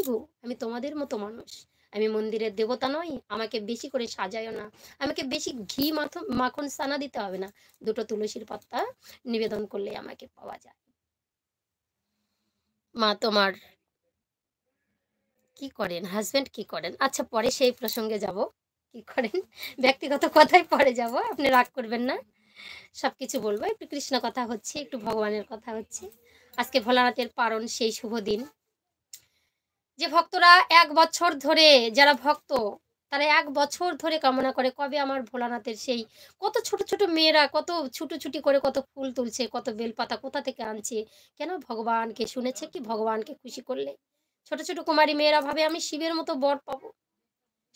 গো, আমি তোমাদের মতো মানুষ, আমি মন্দিরের দেবতা নই, আমাকে বেশি করে সাজায়ও না, আমাকে বেশি ঘি মাখন সানা দিতে হবে না, দুটো তুলসীর পাতা নিবেদন করলে আমাকে পাওয়া যায়। মা তোমার কি করেন, হাজবেন্ড কি করেন? আচ্ছা, পরে সেই প্রসঙ্গে যাব, কি করেন ব্যক্তিগত কথায় পরে যাব, আপনি রাগ করবেন না, সবকিছু বলবো। একটু কৃষ্ণ কথা হচ্ছে, একটু ভগবানের কথা হচ্ছে। আজকে ভোলানাথের পারণ, সেই শুভ দিন, যে ভক্তরা 1 বছর ধরে, যারা ভক্ত তারা 1 বছর ধরে কামনা করে কবে আমার ভোলানাথের সেই, কত ছোট ছোট মেয়েরা কত ছুটোছুটি করে কত ফুল তুলছে, কত বেলপাতা কোথা থেকে আনছে, কেন? ভগবানকে শুনেছে কি ভগবানকে খুশি করলে ছোট ছোট কুমারী মেয়েরা ভাবে আমি শিবের মতো বর পাবো।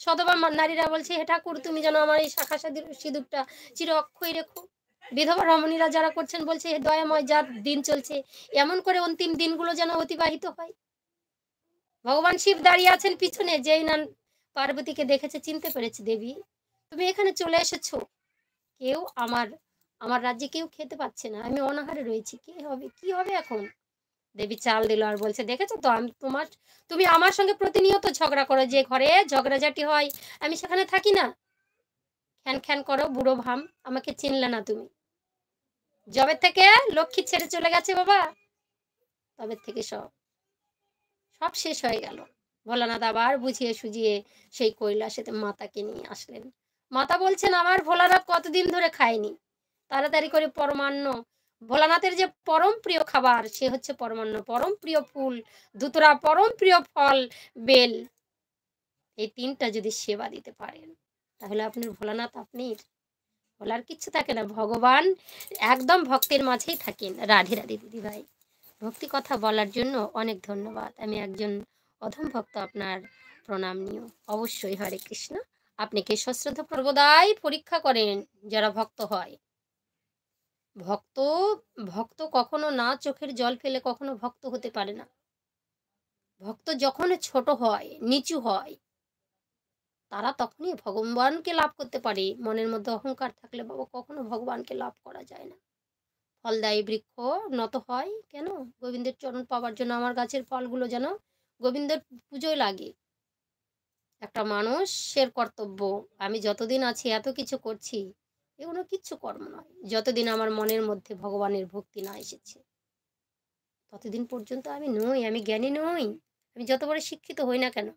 সধবা নারীরা বলছে, হে ঠাকুর তুমি যেন আমার এই শাখা সিঁদুরটা চির অক্ষয় রেখো। বিধবা রমণীরা যারা করছেন বলছে, হে দয়াময়, যার দিন চলছে এমন করে অন্তিম দিনগুলো যেন অতিবাহিত হয়। ভগবান শিব দাঁড়িয়ে আছেন পিছনে, যেই না পার্বতীকে দেখেছে চিনতে পেরেছে, দেবী তুমি এখানে চলে এসেছো, কেউ আমার আমার রাজ্যে কেউ খেতে পাচ্ছে না, আমি অনাহারে রয়েছি, কি হবে কি হবে এখন? দেবী চাল দিল আর বলছে, দেখেছো তো আমি তুমি আমার সঙ্গে প্রতিনিয়ত ঝগড়া করো, যে ঘরে ঝগড়াঝাটি হয় আমি সেখানে থাকি না, খ্যান খ্যান করো বুড়ো ভাম, আমাকে চিনলে না তুমি। জবের থেকে লক্ষ্মী ছেড়ে চলে গেছে বাবা, তবে থেকে সব সব শেষ হয়ে গেল। ভোলানাথ আবার বুঝিয়ে সুঝিয়ে সেই কৈলাসেতে মাতাকে নিয়ে আসলেন। মাতা বলছেন, আমার ভোলানাথ কতদিন ধরে খায়নি, তাড়াতাড়ি করে পরমান্ন, ভোলানাথের যে পরম প্রিয় খাবার সে হচ্ছে পরমান্ন, পরম প্রিয় ফুল ধুতরা, পরম প্রিয় ফল বেল, এই 3টা যদি সেবা দিতে পারেন তাহলে আপনার ভোলানাথ আপনির, বলার কিচ্ছু থাকে না, ভগবান একদম ভক্তের মাঝেই থাকেন। রাধে রাধে দিদি ভাই, ভক্তি কথা বলার জন্য অনেক ধন্যবাদ। আমি একজন অধম ভক্ত, আপনার প্রণাম নিও অবশ্যই। হরে কৃষ্ণ। আপনি কি সশ্রদ্ধা সর্বদাই পরীক্ষা করেন যারা ভক্ত হয়। ভক্ত ভক্ত কখনো না চোখের জল ফেলে কখনো ভক্ত হতে পারে না। ভক্ত যখন ছোট হয়, নিচু হয়, তারা তখনই ভগবানকে লাভ করতে পারে। মনের মধ্যে অহংকার থাকলে বাবা কখনো ভগবানকে লাভ করা যায় না। ফলদায়ী বৃক্ষ নত হয় কেন? গোবিন্দের চরণ পাওয়ার জন্য। আমার গাছের ফলগুলো যেন গোবিন্দের পুজোয় লাগে। একটা মানুষের কর্তব্য, আমি যতদিন আছি এত কিছু করছি, এগুলো কিচ্ছু কর্ম নয়, যতদিন আমার মনের মধ্যে ভগবানের ভক্তি না এসেছে ততদিন পর্যন্ত আমি নই, আমি জ্ঞানী নই। আমি যত বড় শিক্ষিত হই না কেন,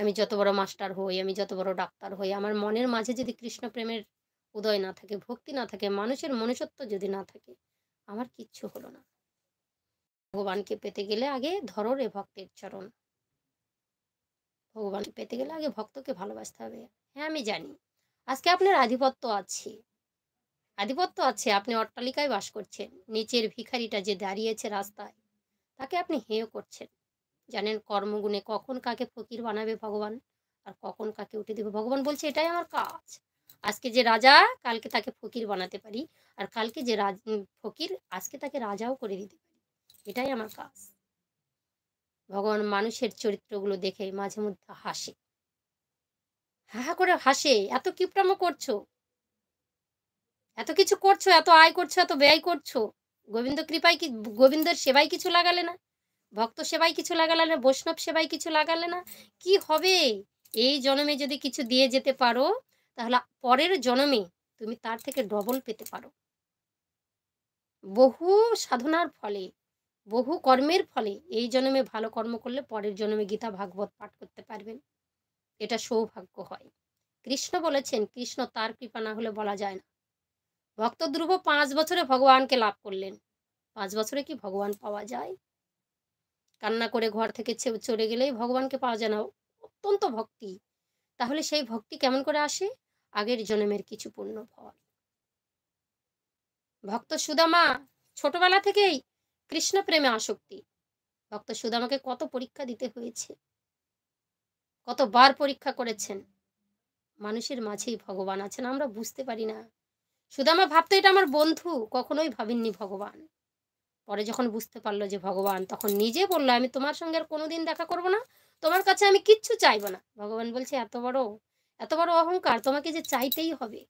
আমি যত বড় মাস্টার হই, আমি যত বড় ডাক্তার হই, আমার মনের মাঝে যদি কৃষ্ণ প্রেমের উদয় না থাকে, ভক্তি না থাকে, মানুষের মনুষ্যত্ব যদি না থাকে, আমার কিচ্ছু হলো না। ভগবানকে পেতে গেলে আগে ধরো রে ভক্তের চরণ। ভগবানকে পেতে গেলে আগে ভক্তকে ভালোবাসতে হবে। হ্যাঁ আমি জানি আজকে আপনার আধিপত্য আছে, আধিপত্য আছে, আপনি অট্টালিকায় বাস করছেন, নিচের ভিখারিটা যে দাঁড়িয়েছে রাস্তায় তাকে আপনি হেয় করছেন। জানেন কর্মগুণে কখন কাকে ফকির বানাবে ভগবান, আর কখন কাকে উঠে দেবে ভগবান। বলছে এটাই আমার কাজ। আজকে যে রাজা কালকে তাকে ফকির বানাতে পারি, আর কালকে যে ফকির আজকে তাকে রাজাও করে দিতে পারি, এটাই আমার কাজ। ভগবান মানুষের চরিত্রগুলো দেখে মাঝে মধ্যে হাসে, হা হা করে হাসে, এত কিপটামো করছো, এত কিছু করছো, এত আয় করছো, এত ব্যয় করছো, গোবিন্দ কৃপায় কি, গোবিন্দের সেবায় কিছু লাগালে না, ভক্ত সেবায় কিছু লাগালে না, বৈষ্ণব সেবায় কিছু লাগালে না, কি হবে? এই জন্মে যদি কিছু দিয়ে যেতে পারো তাহলে পরের জন্মে তুমি তার থেকে ডবল পেতে পারো। বহু সাধনার ফলে, বহু কর্মের ফলে এই জন্মে ভালো কর্ম করলে পরের জন্মে গীতা ভাগবত পাঠ করতে পারবেন, এটা সৌভাগ্য হয়। কৃষ্ণ বলেছেন, কৃষ্ণ তার কৃপা না হলে বলা যায় না। ভক্ত ধ্রুব 5 বছরে ভগবানকে লাভ করলেন। 5 বছরে কি ভগবান পাওয়া যায়? কান্না করে ঘর থেকে চলে গেলেই ভগবানকে পাওয়া যায় না, অত্যন্ত ভক্তি। তাহলে সেই ভক্তি কেমন করে আসে? আগের জন্মের কিছু পুণ্য ফল। ভক্ত সুদামা ছোটবেলা থেকেই কৃষ্ণ প্রেমে আসক্তি। ভক্ত সুদামাকে কত পরীক্ষা দিতে হয়েছে, কতবার পরীক্ষা করেছেন। মানুষের মাঝেই ভগবান আছেন, আমরা বুঝতে পারি না। সুদামা ভাবতো এটা আমার বন্ধু, কখনোই ভাবেননি ভগবান। পরে যখন বুঝতে পারলো যে ভগবান, তখন নিজে বললো, আমি তোমার সঙ্গে আর কোনোদিন দেখা করব না, তোমার কাছে আমি কিচ্ছু চাইবো না। ভগবান বলছে, এত বড় অহংকার, তোমাকে যে চাইতেই হবে।